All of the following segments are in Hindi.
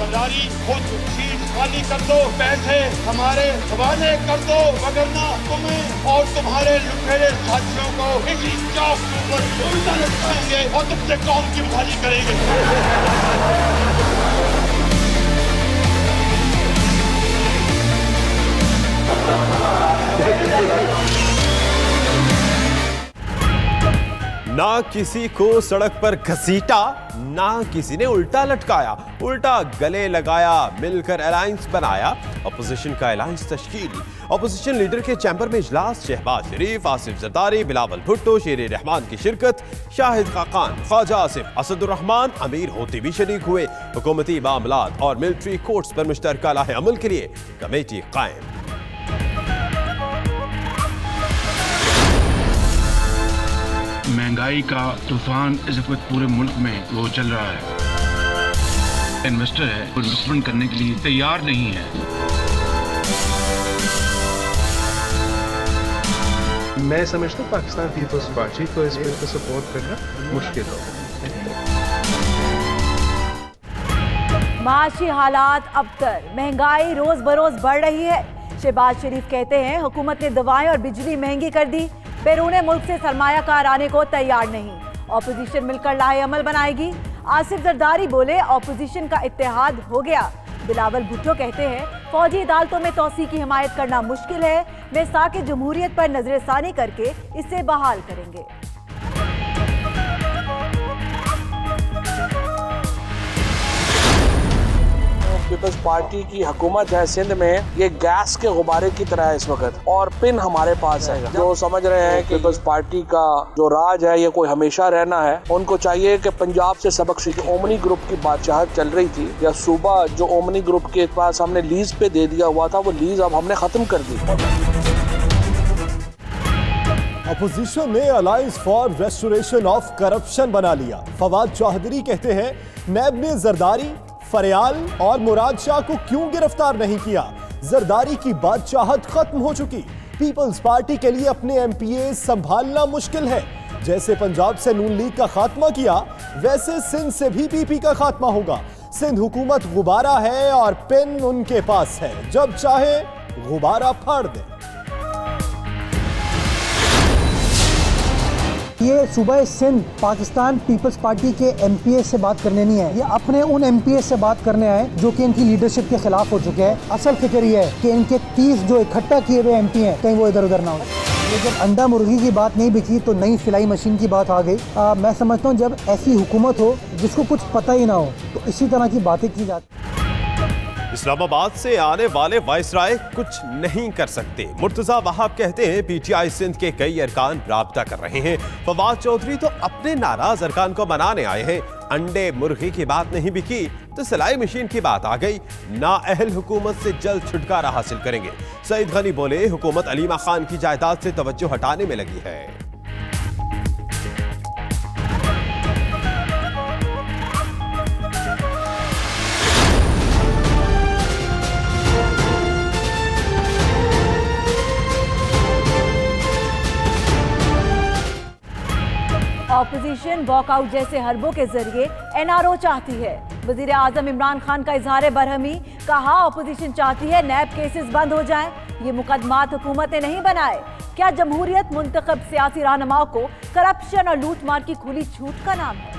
जरदारी खुद सीट खाली कर दो, पैसे हमारे हवाले कर दो, वगरना तुम्हें और तुम्हारे लुटेरे साथियों को इसी चौक के ऊपर उल्टा लटकाएंगे और तुमसे कौम की बहाली करेंगे। ना किसी को सड़क पर घसीटा, ना किसी ने उल्टा लटकाया, उल्टा गले लगाया, मिलकर अलायंस बनाया, अपोजिशन का अलायंस तश्कील। अपोजिशन लीडर के चैंबर में इजलास, शहबाज शरीफ, आसिफ जरदारी, बिलावल भुट्टो, शेर रहमान की शिरकत, शाहिद खाकान, ख्वाजा आसिफ, असदुर्रहमान, अमीर होती भी शरीक हुए। हुकूमती मामलात और मिलिट्री कोर्ट्स पर मुश्तरका लाहे अमल के लिए कमेटी कायम। महंगाई का तूफान इस वक्त पूरे मुल्क में वो चल रहा है। इन्वेस्टर है वो इन्वेस्टमेंट करने के लिए तैयार नहीं है। मैं समझता हूँ पाकिस्तान पीपल्स पार्टी को इस बिल को सपोर्ट करना मुश्किल होगा। माशी हालात अबतर, महंगाई रोज बरोज बढ़ रही है। शहबाज शरीफ कहते हैं हुकूमत ने दवाएं और बिजली महंगी कर दी, बैरूने मुल्क से सरमायाकार आने को तैयार नहीं। ऑपोजिशन मिलकर लाहे अमल बनाएगी। आसिफ जरदारी बोले ऑपोजिशन का इत्तेहाद हो गया। बिलावल भुट्टो कहते हैं फौजी अदालतों में तौसी की हिमायत करना मुश्किल है, वे साके जमहूरियत पर नजरसानी करके इसे बहाल करेंगे। पीपल्स पार्टी की हुकूमत है सिंध में, ये गैस के गुब्बारे की तरह है इस वक्त, और पिन हमारे पास है। जो समझ रहे हैं कि पीपल्स पार्टी का जो राज है ये कोई हमेशा रहना है, उनको चाहिए कि पंजाब से सबक सीखे। ओमनी ग्रुप की बादशाहत चल रही थी, या सूबा जो ओमनी ग्रुप के पास हमने लीज पे दे दिया हुआ था, वो लीज अब हमने खत्म कर दी। अपोजिशन ने alliance for restoration of corruption बना लिया। फवाद चौधरी कहते हैं नैब ने जरदारी, फरियाल और मुराद शाह को क्यों गिरफ्तार नहीं किया? जरदारी की बादशाहत खत्म हो चुकी। पीपल्स पार्टी के लिए अपने एमपीए संभालना मुश्किल है। जैसे पंजाब से नून लीग का खात्मा किया, वैसे सिंध से भी पीपी का खात्मा होगा। सिंध हुकूमत गुब्बारा है और पिन उनके पास है, जब चाहे गुब्बारा फाड़ दे। ये सूबा सिंध पाकिस्तान पीपल्स पार्टी के एमपीए से बात करने नहीं है, ये अपने उन एमपीए से बात करने आए जो कि इनकी लीडरशिप के खिलाफ हो चुके हैं। असल फिक्र ये है कि इनके 30 जो इकट्ठा किए हुए एमपी हैं कहीं वो इधर उधर ना हो। ये जब अंडा मुर्गी की बात नहीं बिकी तो नई सिलाई मशीन की बात आ गई। मैं समझता हूँ जब ऐसी हुकूमत हो जिसको कुछ पता ही ना हो तो इसी तरह की बातें की जाती। इस्लामाबाद से आने वाले वाइसराय कुछ नहीं कर सकते। मुर्तजा वहाब कहते हैं पीटीआई सिंध के कई अरकान राब्ता कर रहे हैं। फवाद चौधरी तो अपने नाराज अरकान को मनाने आए हैं। अंडे मुर्गी की बात नहीं बिकी तो सिलाई मशीन की बात आ गई। नाअहल हुकूमत से जल्द छुटकारा हासिल करेंगे। सईद गनी बोले हुकूमत अलीमा खान की जायदाद से तवज्जो हटाने में लगी है। ऑपोजिशन वॉकआउट जैसे हरबों के जरिए एनआरओ चाहती है। वजीर आजम इमरान खान का इजहार बरहमी, कहा ऑपोजिशन चाहती है नैब केसेस बंद हो जाएं। ये मुकदमात हुकूमत ने नहीं बनाए। क्या जमहूरियत मुंतखब सियासी रहनुमाओं को करप्शन और लूटमार की खुली छूट का नाम है?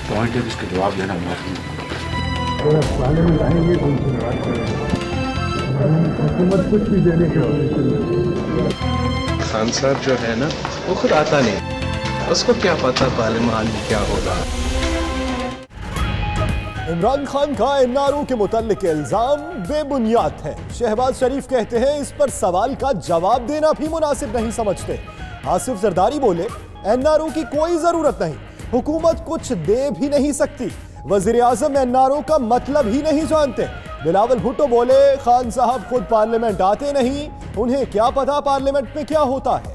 पॉइंट है इसके जवाब देना मुमकिन है। हुकूमत कुछ भी देने के खान साहब जो है ना वो खुद आता नहीं, उसको क्या पता पार्लियामान में क्या होगा। इमरान खान का एनआरओ के मुताल्लिक इल्जाम बेबुनियाद है। शहबाज शरीफ कहते हैं इस पर सवाल का जवाब देना भी मुनासिब नहीं समझते। आसिफ जरदारी बोले एनआरओ की कोई जरूरत नहीं, हुकूमत कुछ दे भी नहीं सकती। वजीर आजम एनआरओ का मतलब ही नहीं जानते। बिलावल भुट्टो बोले खान साहब खुद पार्लियामेंट आते नहीं, उन्हें क्या पता पार्लियामेंट में क्या होता है।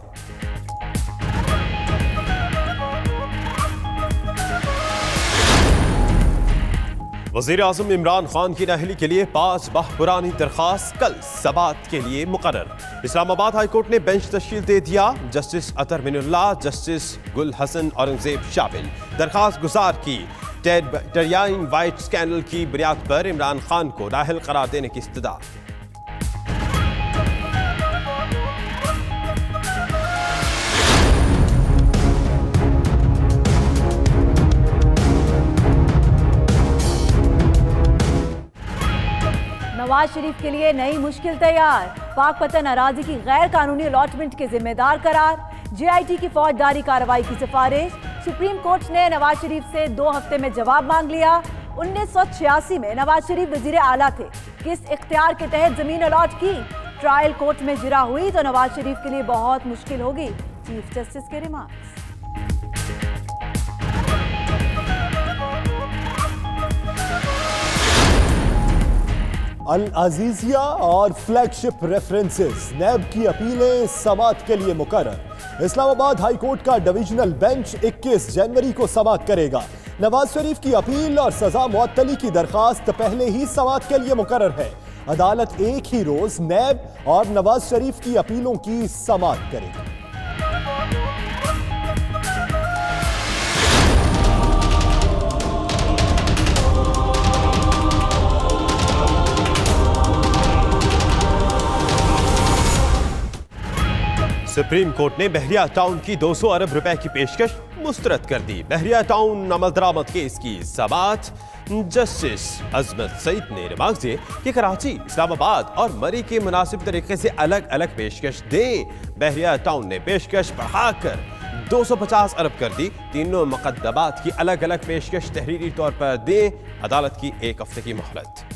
वज़ीर आज़म इमरान खान की नाअहली के लिए 5 माह पुरानी दरखास्त कल समाअत के लिए मुकर्रर। इस्लामाबाद हाई कोर्ट ने बेंच तश्कील दे दिया। जस्टिस अतर मिनुल्लाह, जस्टिस गुल हसन औरंगजेब शामिल। दरखास्त गुजार की टेरियाइन वाइट स्कैंडल की बुनियाद पर इमरान खान को नाअहल करार देने की इस्तदा। नवाज शरीफ के लिए नई मुश्किल तैयार। पाक पतन अराजी की गैर कानूनी अलॉटमेंट के जिम्मेदार करार। JIT की फौजदारी कार्रवाई की सिफारिश। सुप्रीम कोर्ट ने नवाज शरीफ से 2 हफ्ते में जवाब मांग लिया। 1986 में नवाज शरीफ वजीर आला थे। किस इख्तियार के तहत जमीन अलॉट की? ट्रायल कोर्ट में जिरा हुई तो नवाज शरीफ के लिए बहुत मुश्किल होगी। चीफ जस्टिस के रिमार्क्स। अल अजीजिया और फ्लैगशिप रेफरेंसेस नैब की अपीलें समाअत के लिए मुकर्रर। इस्लामाबाद हाई कोर्ट का डिविजनल बेंच 21 जनवरी को समाअत करेगा। नवाज शरीफ की अपील और सजा मुअत्तली की दरखास्त पहले ही समाअत के लिए मुकर्रर है। अदालत एक ही रोज नैब और नवाज शरीफ की अपीलों की समाअत करेगी। सुप्रीम कोर्ट ने बहरिया टाउन की 200 अरब रुपए की पेशकश मुस्तरद कर दी। बहरिया टाउन अमल दरामद केस की समाअत जस्टिस अजमत सईद ने रिमार्क दिए कि कराची, इस्लामाबाद और मरी के मुनासिब तरीके से अलग अलग पेशकश दें। बहरिया टाउन ने पेशकश बढ़ाकर 250 अरब कर दी। तीनों मुकद्दमात की अलग अलग पेशकश तहरीरी तौर पर दें। अदालत की 1 हफ्ते की मोहलत।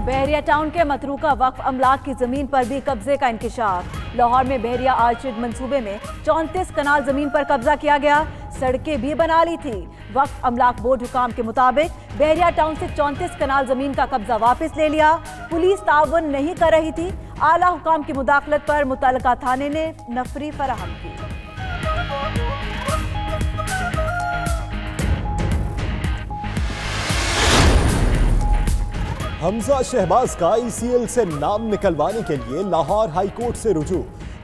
बहरिया टाउन के मतरूका वक्फ अमलाक की जमीन पर भी कब्जे का इंकिशाफ। लाहौर में बहरिया आर्चिड मंसूबे में 34 कनाल जमीन पर कब्जा किया गया। सड़कें भी बना ली थी। वक्फ अमलाक बोर्ड हुकाम के मुताबिक बहरिया टाउन से 34 कनाल जमीन का कब्जा वापस ले लिया। पुलिस ताउन नहीं कर रही थी। आला हुकाम की मुदाखलत पर मुतल्लिका थाने ने नफरी फराहम की। हमजा शहबाज का ICL से नाम निकलवाने के लिए लाहौर हाई कोर्ट से रुजू।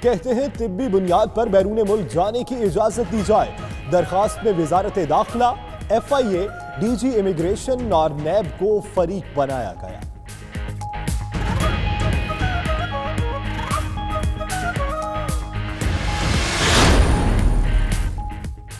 कहते हैं तिब्बी बुनियाद पर बैरून मुल्क जाने की इजाजत दी जाए। दरखास्त में वजारत दाखिला, FIA, DG इमिग्रेशन और नैब को फरीक बनाया गया।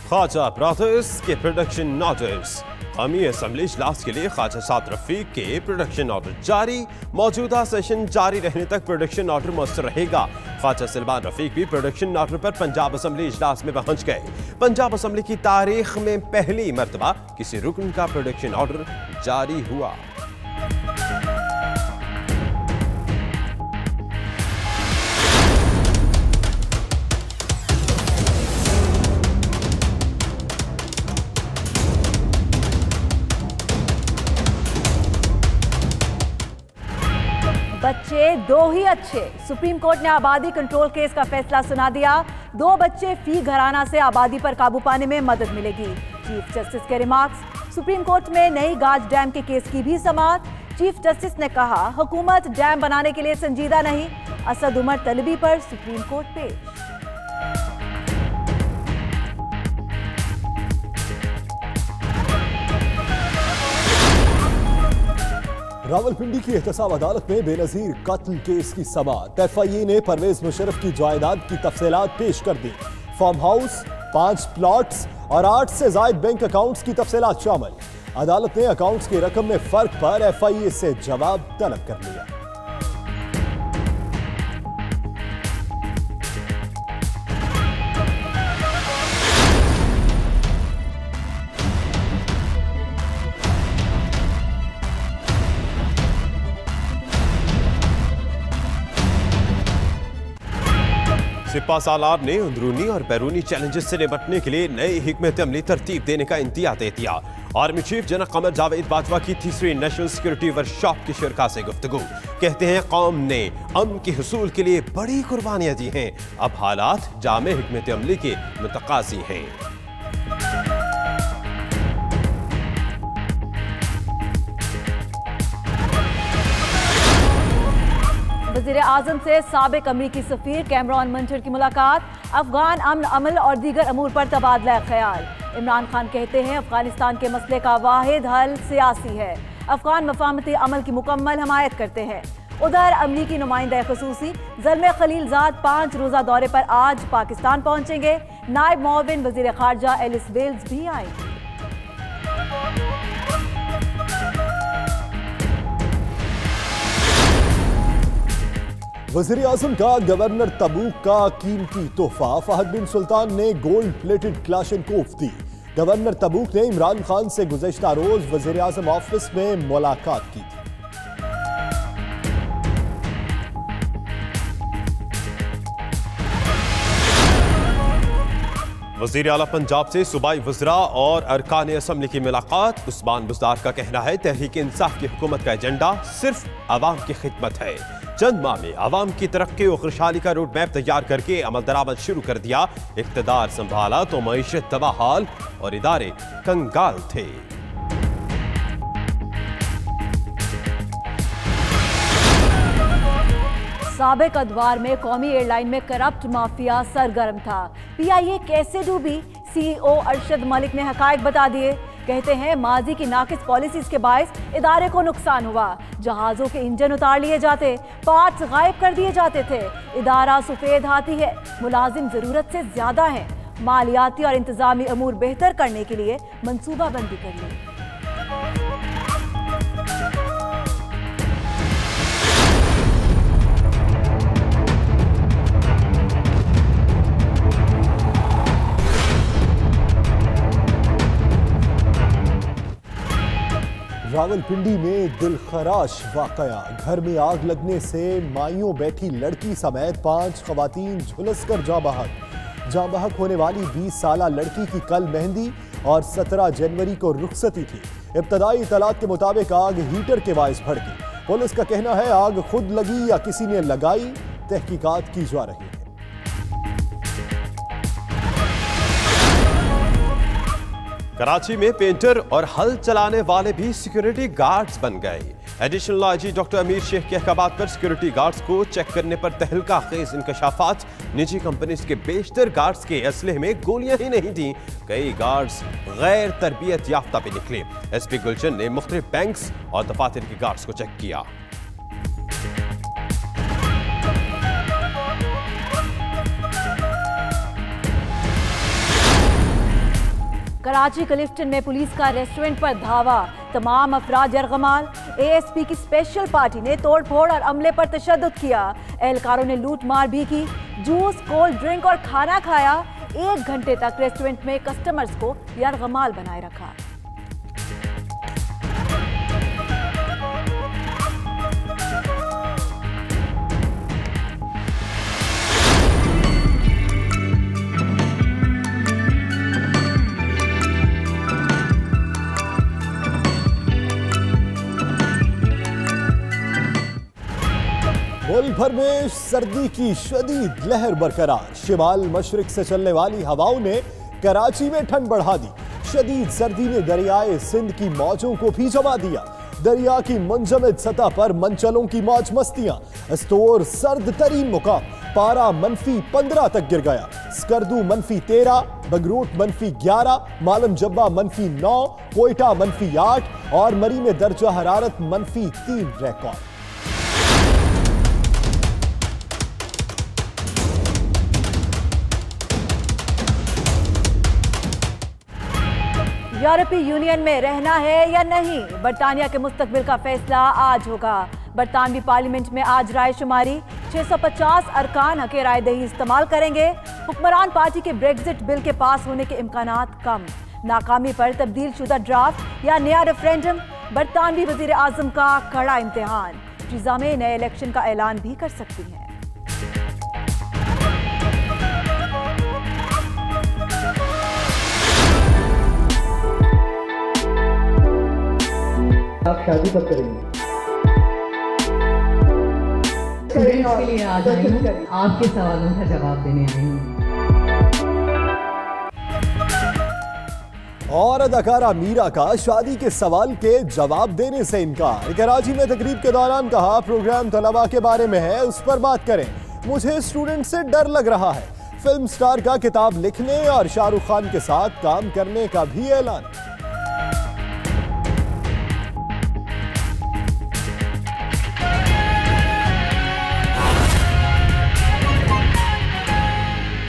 ख्वाजा ब्रदर्स के प्रोडक्शन ऑर्डर्स। कौमी असम्बली इजलास के लिए ख्वाजा साद रफीक के प्रोडक्शन ऑर्डर जारी। मौजूदा सेशन जारी रहने तक प्रोडक्शन ऑर्डर मौसर रहेगा। ख्वाजा सलमान रफीक भी प्रोडक्शन ऑर्डर पर पंजाब असम्बली इजलास में पहुंच गए। पंजाब असम्बली की तारीख में पहली मरतबा किसी रुकन का प्रोडक्शन ऑर्डर जारी हुआ। बच्चे 2 ही अच्छे। सुप्रीम कोर्ट ने आबादी कंट्रोल केस का फैसला सुना दिया। 2 बच्चे फी घराना से आबादी पर काबू पाने में मदद मिलेगी। चीफ जस्टिस के रिमार्क्स। सुप्रीम कोर्ट में नई गाज डैम के केस की भी समाअत। चीफ जस्टिस ने कहा, हुकूमत डैम बनाने के लिए संजीदा नहीं। असद उमर तलबी पर सुप्रीम कोर्ट पेश। रावलपिंडी की एहतसाब अदालत में बेनजीर कत्ल केस की समाअत। FIA ने परवेज मुशर्रफ की जायदाद की तफसीलात पेश कर दी। फार्म हाउस, 5 प्लॉट्स और 8 से जायद बैंक अकाउंट्स की तफसीलात शामिल। अदालत ने अकाउंट्स की रकम में फर्क पर FIA से जवाब तलब कर लिया। सिपा सालार ने अंदरूनी और बैरूनी चैलेंजेस से निपटने के लिए नई हिकमत अमली तरतीब देने का इंतिया दे दिया। Army chief general Qamar Javed Bajwa की 3री नेशनल सिक्योरिटी वर्कशॉप की शुरका से गुफ्तगू। कहते हैं, कौम ने अमन के हुसूल के लिए बड़ी कुर्बानियां दी हैं। अब हालात जामे हिकमत अमली के मुतकाजी हैं। वजीर आजम से साबिक अमरीकी सफीर कैमरॉन मंटर की मुलाकात, अफगान अमन अमल और दीगर अमूर पर तबादला ख्याल। इमरान खान कहते हैं अफगानिस्तान के मसले का वाहिद हल सियासी है, अफगान मफाहमती अमल की मुकम्मल हमायत करते हैं। उधर अमरीकी नुमाइंदा खुसूसी ज़ल्मे खलीलजाद 5 रोज़ा दौरे पर आज पाकिस्तान पहुंचेंगे। नायब मुआविन वजीर खारजा एलिस वेल्स भी आएंगे। वज़ीर आज़म का गवर्नर तबूक का कीमती तोहफा, फहद बिन सुल्तान ने गोल्ड प्लेटेड क्लाशनकोफ दी। गवर्नर तबूक ने इमरान खान से गुज़श्ता रोज वज़ीर आज़म ऑफिस में मुलाकात की थी। वज़ीर आला पंजाब से सूबाई वज़रा और अरकान असम्बली की मुलाकात। उस्मान बुज़दार का कहना है तहरीक इंसाफ की हुकूमत का एजेंडा सिर्फ आवाम की खिदमत है। चंद माह में आवाम की तरक्की और खुशहाली का रोड मैप तैयार करके अमल दरामद शुरू कर दिया। इक़्तिदार संभाला तो मईशत तबाहाल और इदारे कंगाल थे। साबिक अदवार में कौमी एयरलाइन में करप्ट माफिया सरगर्म था। PIA कैसे डूबी, CEO अरशद मलिक ने हकायक बता दिए। कहते हैं माजी की नाकिस पॉलिसीज के बायस इदारे को नुकसान हुआ। जहाजों के इंजन उतार लिए जाते, पार्ट्स गायब कर दिए जाते थे। इदारा सफेद हाथी है, मुलाजिम जरूरत से ज्यादा हैं। मालियाती और इंतजामी अमूर बेहतर करने के लिए मंसूबाबंदी करिए। रावलपिंडी में दिलखराश वाकया, घर में आग लगने से माइयों बैठी लड़की समेत 5 खवातीन झुलसकर जाँ बहक होने वाली 20 साला लड़की की कल मेहंदी और 17 जनवरी को रुखसती थी। इब्तदाई इतलात के मुताबिक आग हीटर के बायस भड़की। पुलिस का कहना है आग खुद लगी या किसी ने लगाई, तहकीकात की जा रही है। कराची में पेंटर और हल चलाने वाले भी सिक्योरिटी गार्ड्स बन गए। एडिशनल आईजी डॉक्टर अमीर शेख के अहकामात पर सिक्योरिटी गार्ड्स को चेक करने पर तहलका खेज इंकशाफात। निजी कंपनीज के बेशतर गार्ड्स के असलहे में गोलियां ही नहीं थी, कई गार्ड्स गैर तरबियत याफ्ता भी निकले। SP गुलशन ने मुख्तलिफ बैंक्स और दफातर के गार्ड्स को चेक किया। कराची क्लिफ्टन में पुलिस का रेस्टोरेंट पर धावा, तमाम अफराद यरगमाल। ASP की स्पेशल पार्टी ने तोड़फोड़ और अमले पर तशद्दुद किया। एहलकारों ने लूट मार भी की, जूस, कोल्ड ड्रिंक और खाना खाया। 1 घंटे तक रेस्टोरेंट में कस्टमर्स को यरगमाल बनाए रखा। मुल्क भर में सर्दी की शदीद लहर बरकरार। शिमाल मशरिक से चलने वाली हवाओं ने कराची में ठंड बढ़ा दी। शदीद सर्दी ने दरियाए सिंध की मौजों को भी जमा दिया। दरिया की मुंजमद सतह पर मंचलों की मौज मस्तियां। अस्तोर सर्द तरीन मुकाम, पारा -15 तक गिर गया। स्कर्दू -13, बगरूट -11, मालम जब्बा -9, कोयटा -8 और मरी में दर्जा हरारत -3 रिकॉर्ड। यूरोपीय यूनियन में रहना है या नहीं, बरतानिया के मुस्तकबिल का फैसला आज होगा। बरतानवी पार्लियामेंट में आज राय शुमारी। 650 अरकान हक राय दही इस्तेमाल करेंगे। हुक्मरान पार्टी के ब्रेक्जिट बिल के पास होने के इम्कानात कम। नाकामी पर तब्दील शुदा ड्राफ्ट या नया रेफरेंडम, बरतानवी वजीर आजम का कड़ा इम्तिहान। टीजा में नए इलेक्शन का ऐलान भी कर सकती हैं। आप शादी कब करेंगे? के लिए आज आई हूँ, आपके सवालों का जवाब देने आई हूँ। और अदाकारा मीरा का शादी के सवाल के जवाब देने से इनकार। कराची में तकरीब के दौरान कहा, प्रोग्राम तलबा के बारे में है, उस पर बात करें, मुझे स्टूडेंट से डर लग रहा है। फिल्म स्टार का किताब लिखने और शाहरुख खान के साथ काम करने का भी ऐलान।